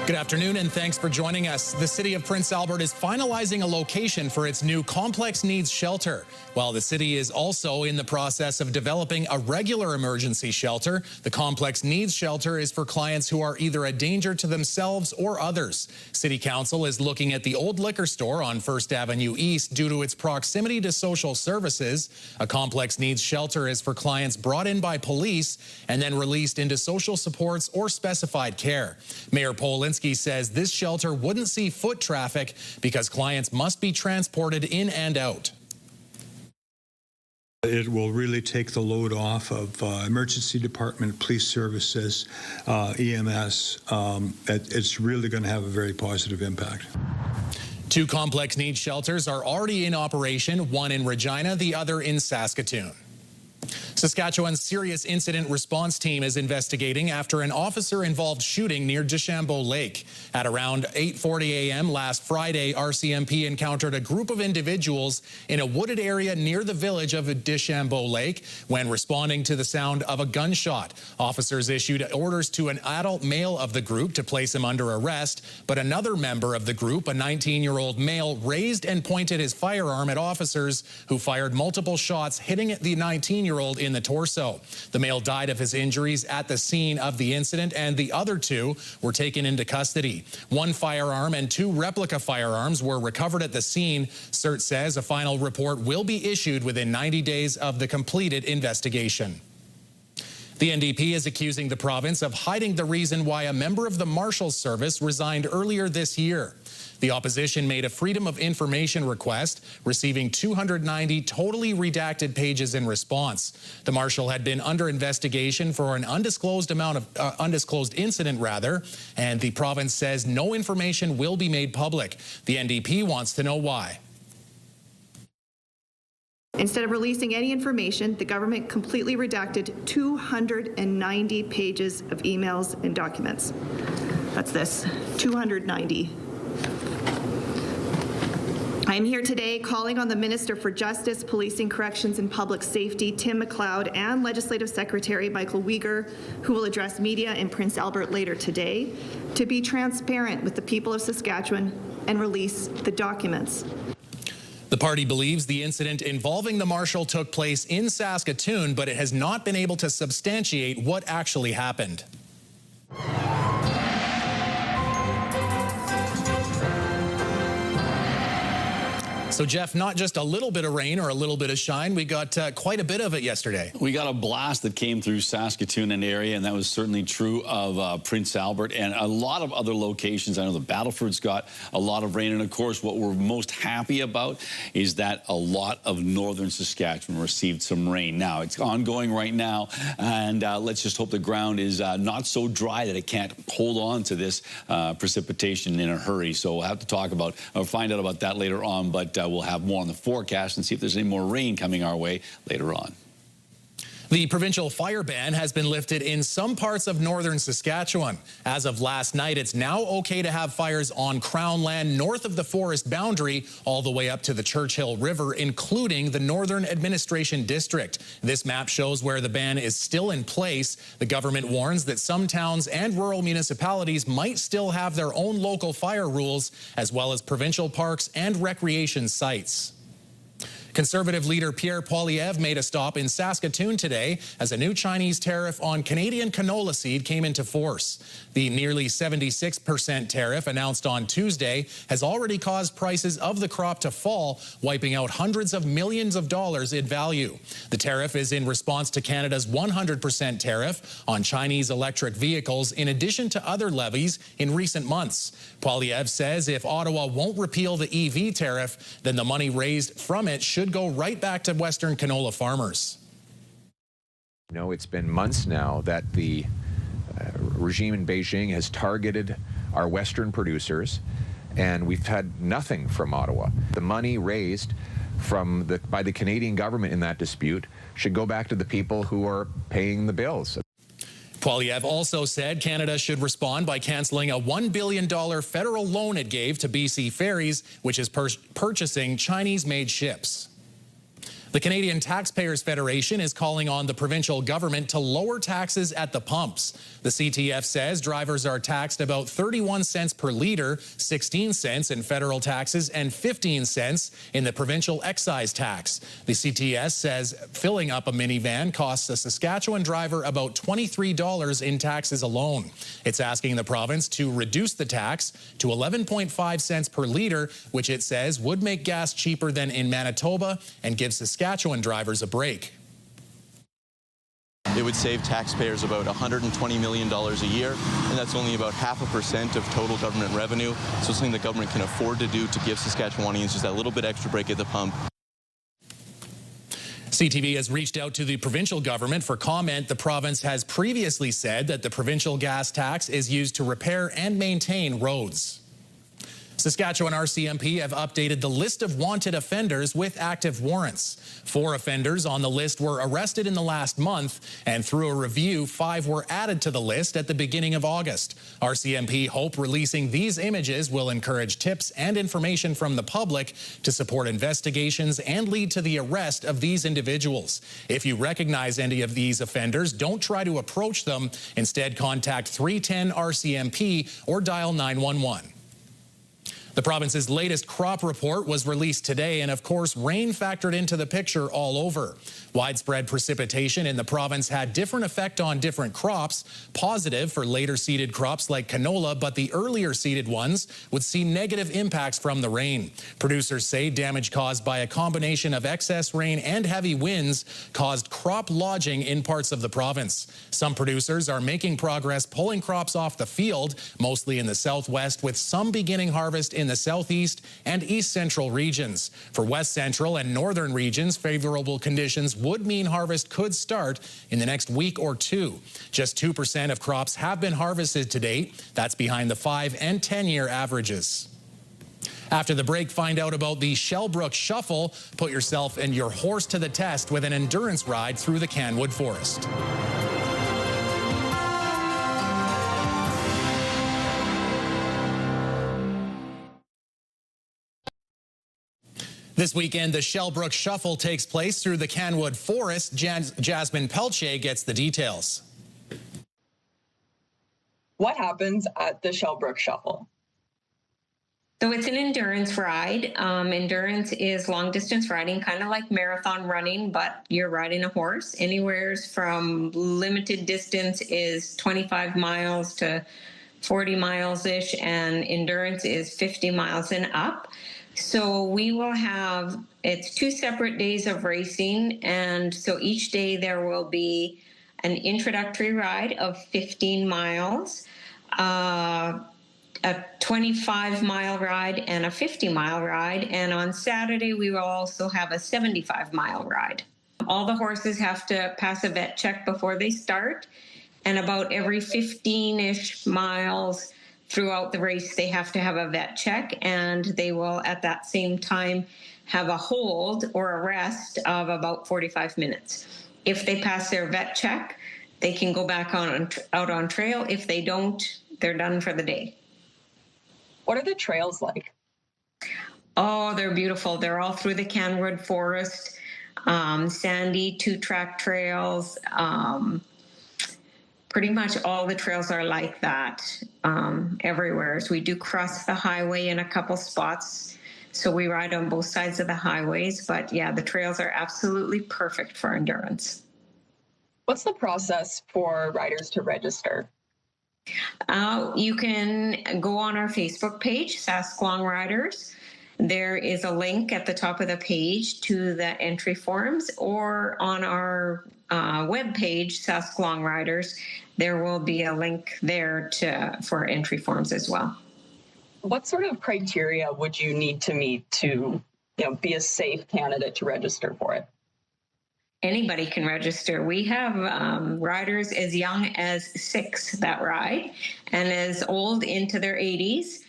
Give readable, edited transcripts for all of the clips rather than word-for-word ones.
Good afternoon and thanks for joining us. The city of Prince Albert is finalizing a location for its new complex needs shelter. While the city is also in the process of developing a regular emergency shelter, the complex needs shelter is for clients who are either a danger to themselves or others. City Council is looking at the old liquor store on 1st Avenue East due to its proximity to social services. A complex needs shelter is for clients brought in by police and then released into social supports or specified care. Mayor Polinsky says this shelter wouldn't see foot traffic because clients must be transported in and out. It will really take the load off of emergency department, police services, EMS. It's really going to have a very positive impact. 2 complex needs shelters are already in operation, one in Regina, the other in Saskatoon. Saskatchewan's Serious Incident Response Team is investigating after an officer-involved shooting near Deschambault Lake. At around 8:40 a.m. last Friday, RCMP encountered a group of individuals in a wooded area near the village of Deschambault Lake when responding to the sound of a gunshot. Officers issued orders to an adult male of the group to place him under arrest, but another member of the group, a 19-year-old male, raised and pointed his firearm at officers who fired multiple shots, hitting the 19-year-old in the torso. The male died of his injuries at the scene of the incident, and the other 2 were taken into custody. 1 firearm and 2 replica firearms were recovered at the scene. CERT says a final report will be issued within 90 days of the completed investigation. The NDP is accusing the province of hiding the reason why a member of the Marshals service resigned earlier this year. The opposition made a Freedom of Information request, receiving 290 totally redacted pages in response. The Marshal had been under investigation for an undisclosed incident, and the province says no information will be made public. The NDP wants to know why. Instead of releasing any information, the government completely redacted 290 pages of emails and documents. That's this, 290. I am here today calling on the Minister for Justice, Policing, Corrections and Public Safety, Tim MacLeod, and Legislative Secretary Michael Uyghur, who will address media in Prince Albert later today, to be transparent with the people of Saskatchewan and release the documents. The party believes the incident involving the Marshal took place in Saskatoon, but it has not been able to substantiate what actually happened. So, Jeff, not just a little bit of rain or a little bit of shine. We got quite a bit of it yesterday. We got a blast that came through Saskatoon and area, and that was certainly true of Prince Albert and a lot of other locations. I know the Battleford's got a lot of rain, and of course, what we're most happy about is that a lot of northern Saskatchewan received some rain. Now, it's ongoing right now, and let's just hope the ground is not so dry that it can't hold on to this precipitation in a hurry. So we'll have to talk about, find out about that later on, but we'll have more on the forecast and see if there's any more rain coming our way later on. The provincial fire ban has been lifted in some parts of northern Saskatchewan. As of last night, it's now okay to have fires on Crown land north of the forest boundary all the way up to the Churchill River, including the Northern Administration District. This map shows where the ban is still in place. The government warns that some towns and rural municipalities might still have their own local fire rules, as well as provincial parks and recreation sites. Conservative leader Pierre Poilievre made a stop in Saskatoon today as a new Chinese tariff on Canadian canola seed came into force. The nearly 76% tariff announced on Tuesday has already caused prices of the crop to fall, wiping out hundreds of millions of dollars in value. The tariff is in response to Canada's 100% tariff on Chinese electric vehicles, in addition to other levies in recent months. Poilievre says if Ottawa won't repeal the EV tariff, then the money raised from it should go right back to Western canola farmers. You know, it's been months now that the regime in Beijing has targeted our Western producers, and we've had nothing from Ottawa. The money raised by the Canadian government in that dispute should go back to the people who are paying the bills. Poilievre also said Canada should respond by cancelling a $1 billion federal loan it gave to BC Ferries, which is purchasing Chinese-made ships. The Canadian Taxpayers Federation is calling on the provincial government to lower taxes at the pumps. The CTF says drivers are taxed about 31 cents per litre, 16 cents in federal taxes, and 15 cents in the provincial excise tax. The CTS says filling up a minivan costs a Saskatchewan driver about $23 in taxes alone. It's asking the province to reduce the tax to 11.5 cents per litre, which it says would make gas cheaper than in Manitoba and give Saskatchewan drivers a break. It would save taxpayers about $120 million a year, and that's only about 0.5% of total government revenue. So it's something the government can afford to do to give Saskatchewanians just that little bit extra break at the pump. CTV has reached out to the provincial government for comment. The province has previously said that the provincial gas tax is used to repair and maintain roads. Saskatchewan RCMP have updated the list of wanted offenders with active warrants. 4 offenders on the list were arrested in the last month, and through a review, 5 were added to the list at the beginning of August. RCMP hope releasing these images will encourage tips and information from the public to support investigations and lead to the arrest of these individuals. If you recognize any of these offenders, don't try to approach them. Instead, contact 310 RCMP or dial 911. The province's latest crop report was released today, and of course, rain factored into the picture all over. Widespread precipitation in the province had different effect on different crops, positive for later seeded crops like canola, but the earlier seeded ones would see negative impacts from the rain. Producers say damage caused by a combination of excess rain and heavy winds caused crop lodging in parts of the province. Some producers are making progress pulling crops off the field, mostly in the southwest, with some beginning harvest in the southeast and east central regions. For west central and northern regions, favorable conditions would mean harvest could start in the next week or 2. Just 2% of crops have been harvested to date. That's behind the 5- and 10-year averages. After the break, find out about the Shellbrook Shuffle. Put yourself and your horse to the test with an endurance ride through the Canwood Forest. This weekend, the Shellbrook Shuffle takes place through the Canwood Forest. Jasmine Pelche gets the details. What happens at the Shellbrook Shuffle? So it's an endurance ride. Endurance is long distance riding, kind of like marathon running, but you're riding a horse. Anywhere from limited distance is 25 miles to 40 miles-ish, and endurance is 50 miles and up. So we will have, it's 2 separate days of racing, and so each day there will be an introductory ride of 15 miles, a 25-mile ride, and a 50-mile ride, and on Saturday we will also have a 75-mile ride. All the horses have to pass a vet check before they start, and about every 15-ish miles throughout the race, they have to have a vet check, and they will at that same time have a hold or a rest of about 45 minutes. If they pass their vet check, they can go back out on trail. If they don't, they're done for the day. What are the trails like? Oh, they're beautiful. They're all through the Canwood Forest, sandy 2-track trails. Pretty much all the trails are like that everywhere. So we do cross the highway in a couple spots. So we ride on both sides of the highways. But yeah, the trails are absolutely perfect for endurance. What's the process for riders to register? You can go on our Facebook page, Sask Roughriders. There is a link at the top of the page to the entry forms, or on our web page, Sask Roughriders, there will be a link there for entry forms as well. What sort of criteria would you need to meet to be a safe candidate to register for it? Anybody can register. We have riders as young as 6 that ride, and as old into their 80s.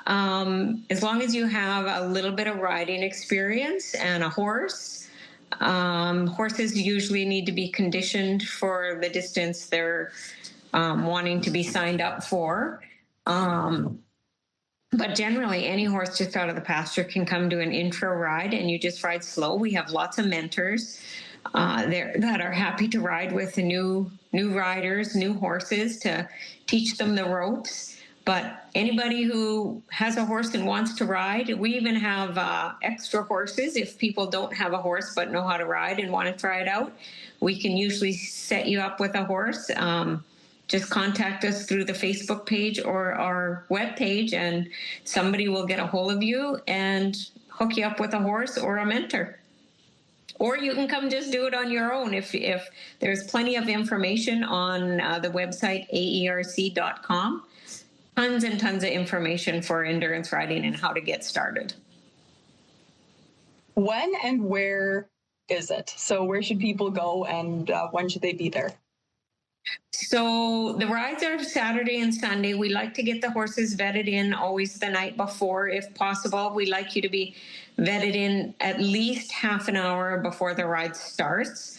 As long as you have a little bit of riding experience and a horse. Horses usually need to be conditioned for the distance they're wanting to be signed up for. But generally, any horse just out of the pasture can come to an intro ride, and you just ride slow. We have lots of mentors there that are happy to ride with the new riders, new horses, to teach them the ropes. But anybody who has a horse and wants to ride, we even have extra horses. If people don't have a horse but know how to ride and want to try it out, we can usually set you up with a horse. Just contact us through the Facebook page or our web page, and somebody will get a hold of you and hook you up with a horse or a mentor. Or you can come just do it on your own. If there's plenty of information on the website aerc.com, tons and tons of information for endurance riding and how to get started. When and where is it? So where should people go, and when should they be there? So the rides are Saturday and Sunday. We like to get the horses vetted in always the night before, if possible. We like you to be vetted in at least half an hour before the ride starts.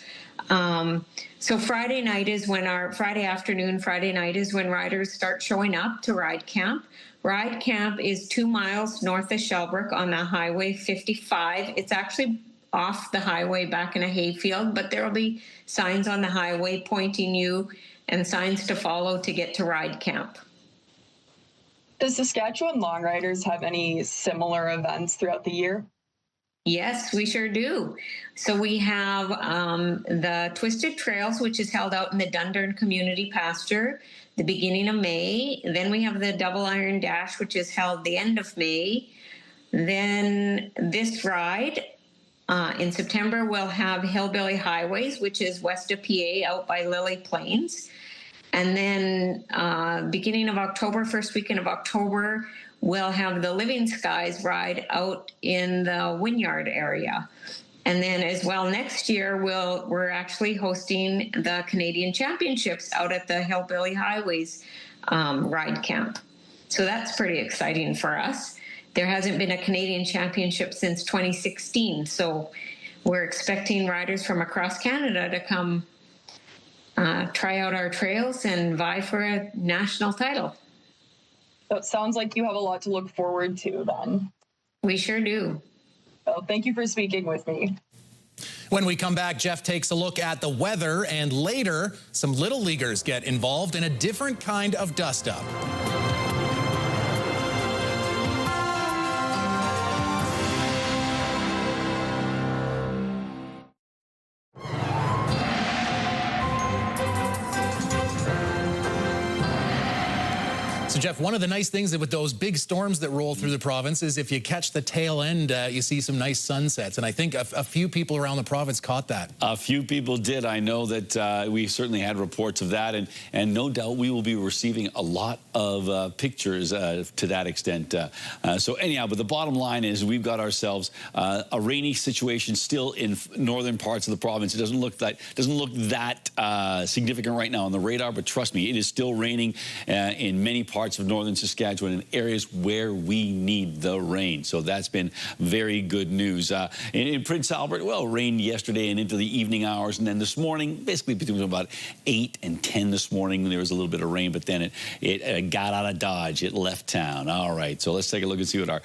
So Friday night is when Friday night is when riders start showing up to ride camp. Ride camp is 2 miles north of Shellbrook on the Highway 55. It's actually off the highway back in a hayfield, but there will be signs on the highway pointing you and signs to follow to get to ride camp. Does Saskatchewan Long Riders have any similar events throughout the year? Yes, we sure do. So we have the Twisted Trails, which is held out in the Dundurn Community Pasture, the beginning of May. Then we have the Double Iron Dash, which is held the end of May. Then this ride, in September, we'll have Hillbilly Highways, which is west of PA out by Lily Plains. And then beginning of October, first weekend of October, we'll have the Living Skies ride out in the Wynyard area. And then as well, next year, we're actually hosting the Canadian Championships out at the Hillbilly Highways ride camp. So that's pretty exciting for us. There hasn't been a Canadian Championship since 2016, so we're expecting riders from across Canada to come try out our trails and vie for a national title. So it sounds like you have a lot to look forward to then. We sure do. Well, thank you for speaking with me. When we come back, Jeff takes a look at the weather, and later, some little leaguers get involved in a different kind of dust-up. So, Jeff, one of the nice things with those big storms that roll through the province is if you catch the tail end, you see some nice sunsets. And I think a few people around the province caught that. A few people did. I know that we certainly had reports of that. And no doubt we will be receiving a lot of pictures to that extent. So anyhow, but the bottom line is we've got ourselves a rainy situation still in northern parts of the province. It doesn't look that significant right now on the radar, but trust me, it is still raining in many parts of northern Saskatchewan in areas where we need the rain. So that's been very good news. In Prince Albert, well, rained yesterday and into the evening hours, and then this morning, basically between about 8 and 10 this morning, there was a little bit of rain, but then it got out of Dodge. It left town. All right, so let's take a look and see what our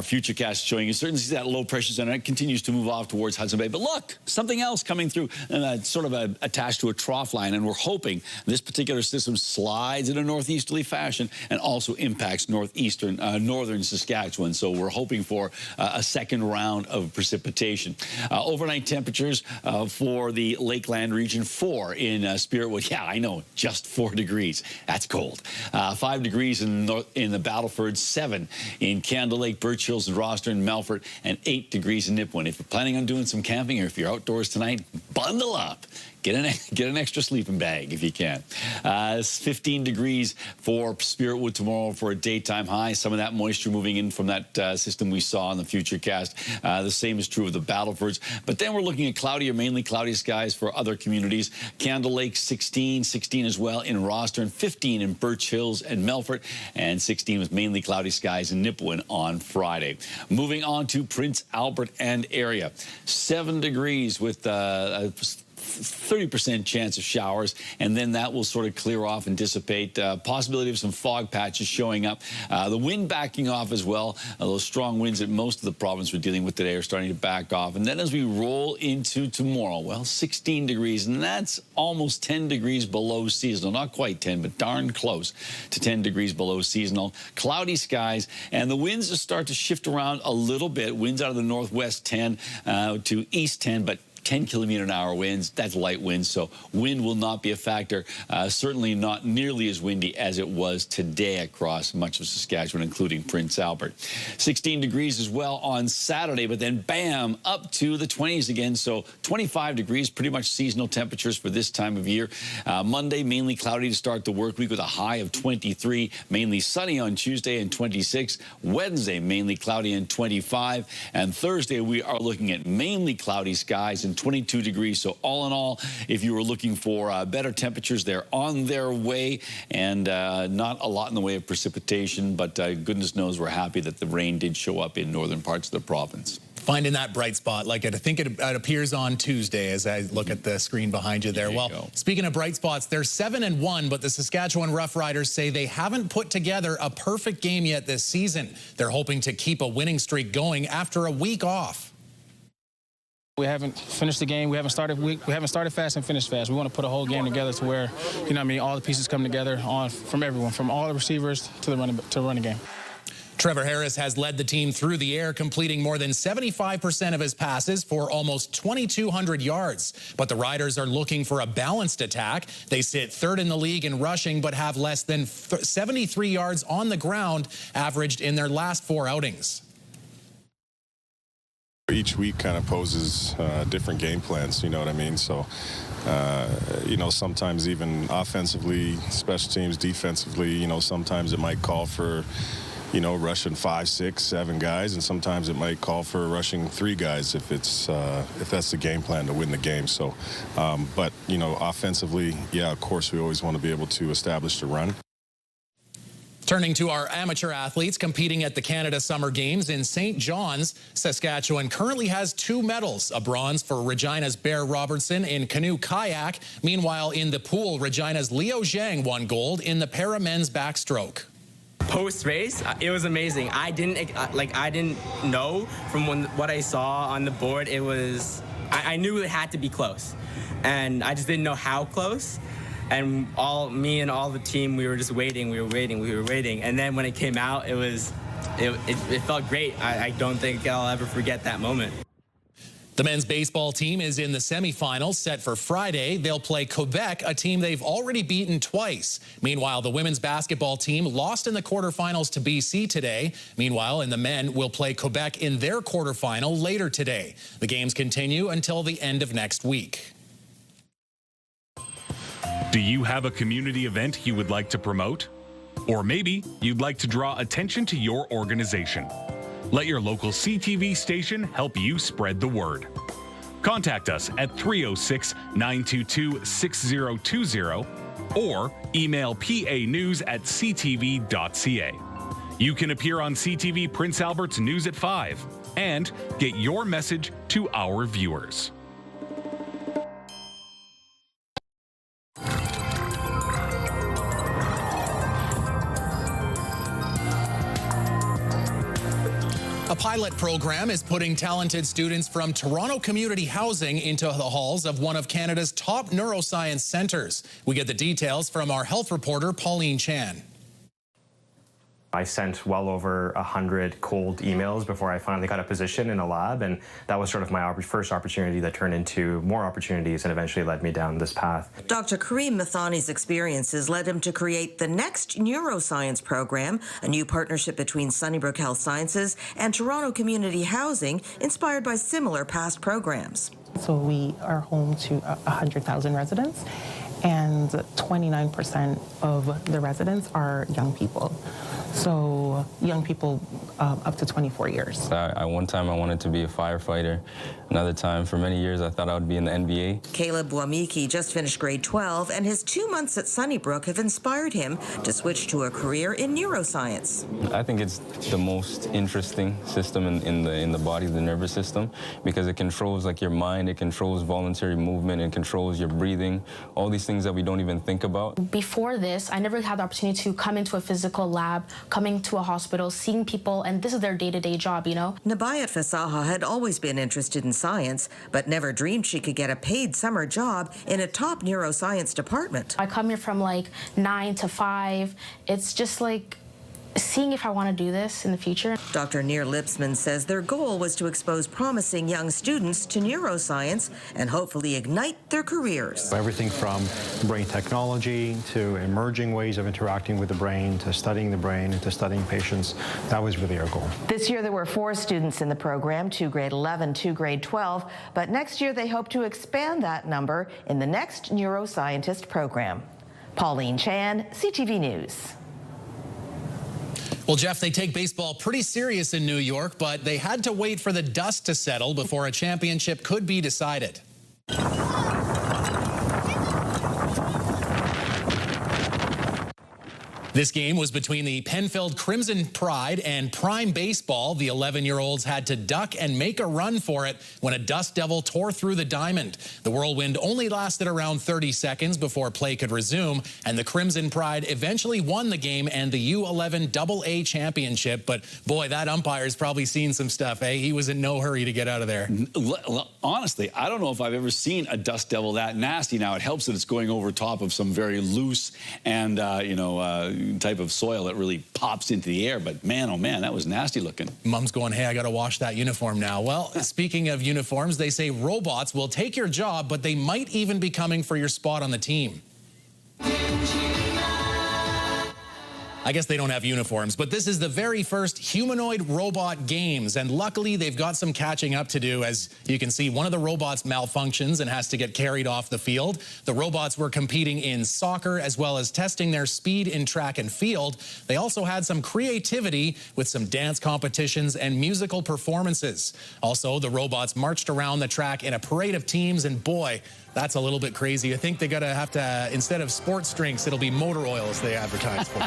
futurecast is showing. You certainly see that low pressure center. It continues to move off towards Hudson Bay. But look, something else coming through, sort of attached to a trough line, and we're hoping this particular system slides in a northeasterly fashion and also impacts northern Saskatchewan. So we're hoping for a second round of precipitation. Overnight temperatures for the Lakeland region, 4 in Spiritwood. Yeah, I know, just 4 degrees. That's cold. 5 degrees in the Battleford, 7 in Candle Lake, Birch Hills, and Rostern, Melfort, and 8 degrees in Nipawin. If you're planning on doing some camping, or if you're outdoors tonight, bundle up. Get an extra sleeping bag if you can. 15 degrees for Spiritwood tomorrow for a daytime high. Some of that moisture moving in from that system we saw in the futurecast. The same is true of the Battlefords. But then we're looking at cloudy or mainly cloudy skies for other communities. Candle Lake, 16 as well in Rostern, 15 in Birch Hills and Melfort, and 16 with mainly cloudy skies in Nipawin on Friday. Moving on to Prince Albert and area. 7 degrees with 30% chance of showers, and then that will sort of clear off and dissipate. Possibility of some fog patches showing up. The wind backing off as well. Those strong winds that most of the province we're dealing with today are starting to back off. And then as we roll into tomorrow, well, 16 degrees, and that's almost 10 degrees below seasonal. Not quite 10, but darn close to 10 degrees below seasonal. Cloudy skies, and the winds will start to shift around a little bit. Winds out of the northwest 10 to east 10, but 10-kilometer-an-hour winds. That's light winds, so wind will not be a factor. Certainly not nearly as windy as it was today across much of Saskatchewan, including Prince Albert. 16 degrees as well on Saturday, but then bam, up to the 20s again. So 25 degrees, pretty much seasonal temperatures for this time of year. Monday, mainly cloudy to start the work week with a high of 23. Mainly sunny on Tuesday and 26. Wednesday, mainly cloudy and 25. And Thursday, we are looking at mainly cloudy skies and 22 degrees. So all in all, if you were looking for better temperatures, they're on their way, and not a lot in the way of precipitation, but goodness knows we're happy that the rain did show up in northern parts of the province. Finding that bright spot, like I think it appears on Tuesday as I look at the screen behind you there. Well, speaking of bright spots, they're 7-1, but the Saskatchewan Roughriders say they haven't put together a perfect game yet this season. They're hoping to keep a winning streak going after a week off. We haven't finished the game. We haven't started fast and finished fast. We want to put a whole game together to where, you know what I mean, all the pieces come together from everyone, from all the receivers to the running game. Trevor Harris has led the team through the air, completing more than 75% of his passes for almost 2,200 yards. But the Riders are looking for a balanced attack. They sit third in the league in rushing, but have less than 73 yards on the ground averaged in their last 4 outings. Each week kind of poses different game plans, you know what I mean? So, you know, sometimes even offensively, special teams, defensively, you know, sometimes it might call for, you know, rushing 5, 6, 7 guys, and sometimes it might call for rushing 3 guys if that's the game plan to win the game. So, but, you know, offensively, yeah, of course, we always want to be able to establish the run. Turning to our amateur athletes competing at the Canada Summer Games in St. John's, Saskatchewan currently has 2 medals, a bronze for Regina's Bear Robertson in canoe kayak. Meanwhile, in the pool, Regina's Leo Zhang won gold in the para men's backstroke. Post-race, it was amazing. I didn't know from what I saw on the board. It was, I knew it had to be close, and I just didn't know how close. And me and all the team, we were just waiting, we were waiting. And then when it came out, it felt great. I don't think I'll ever forget that moment. The men's baseball team is in the semifinals set for Friday. They'll play Quebec, a team they've already beaten twice. Meanwhile, the women's basketball team lost in the quarterfinals to BC today. Meanwhile, the men will play Quebec in their quarterfinal later today. The games continue until the end of next week. Do you have a community event you would like to promote? Or maybe you'd like to draw attention to your organization. Let your local CTV station help you spread the word. Contact us at 306-922-6020 or email panews@ctv.ca. You can appear on CTV Prince Albert's News at 5 and get your message to our viewers. A pilot program is putting talented students from Toronto Community Housing into the halls of one of Canada's top neuroscience centres. We get the details from our health reporter, Pauline Chan. I sent well over 100 cold emails before I finally got a position in a lab, and that was sort of my first opportunity that turned into more opportunities and eventually led me down this path. Dr. Kareem Mathani's experiences led him to create the next neuroscience program, a new partnership between Sunnybrook Health Sciences and Toronto Community Housing, inspired by similar past programs. So we are home to 100,000 residents, and 29% of the residents are young people. So young people up to 24 years. One time I wanted to be a firefighter. Another time, for many years, I thought I would be in the NBA. Caleb Wamiki just finished grade 12, and his 2 months at Sunnybrook have inspired him to switch to a career in neuroscience. I think it's the most interesting system in the body, the nervous system, because it controls like your mind, it controls voluntary movement, it controls your breathing, all these things that we don't even think about. Before this, I never had the opportunity to come into a physical lab, coming to a hospital, seeing people, and this is their day-to-day job, you know? Nabayat Fasaha had always been interested in science, but never dreamed she could get a paid summer job in a top neuroscience department. I come here from like 9 to 5. It's just like seeing if I want to do this in the future. Dr. Neer Lipsman says their goal was to expose promising young students to neuroscience and hopefully ignite their careers. Everything from brain technology to emerging ways of interacting with the brain to studying the brain and to studying patients, that was really our goal. This year there were 4 students in the program, 2 grade 11, 2 grade 12, but next year they hope to expand that number in the next neuroscientist program. Pauline Chan, CTV News. Well, Jeff, they take baseball pretty serious in New York, but they had to wait for the dust to settle before a championship could be decided. This game was between the Penfield Crimson Pride and Prime Baseball. The 11-year-olds had to duck and make a run for it when a dust devil tore through the diamond. The whirlwind only lasted around 30 seconds before play could resume, and the Crimson Pride eventually won the game and the U11 AA championship. But boy, that umpire's probably seen some stuff, eh? He was in no hurry to get out of there. Honestly, I don't know if I've ever seen a dust devil that nasty. Now, it helps that it's going over top of some very loose and, type of soil that really pops into the air, but man, oh man, that was nasty looking. Mom's going, hey, I gotta wash that uniform now. Well, speaking of uniforms, they say robots will take your job, but they might even be coming for your spot on the team. I guess they don't have uniforms, but this is the very first humanoid robot games, and luckily they've got some catching up to do. As you can see, one of the robots malfunctions and has to get carried off the field. The robots were competing in soccer as well as testing their speed in track and field. They also had some creativity with some dance competitions and musical performances. Also, the robots marched around the track in a parade of teams, and boy, that's a little bit crazy. I think they're gonna have to, instead of sports drinks, it'll be motor oils they advertise for.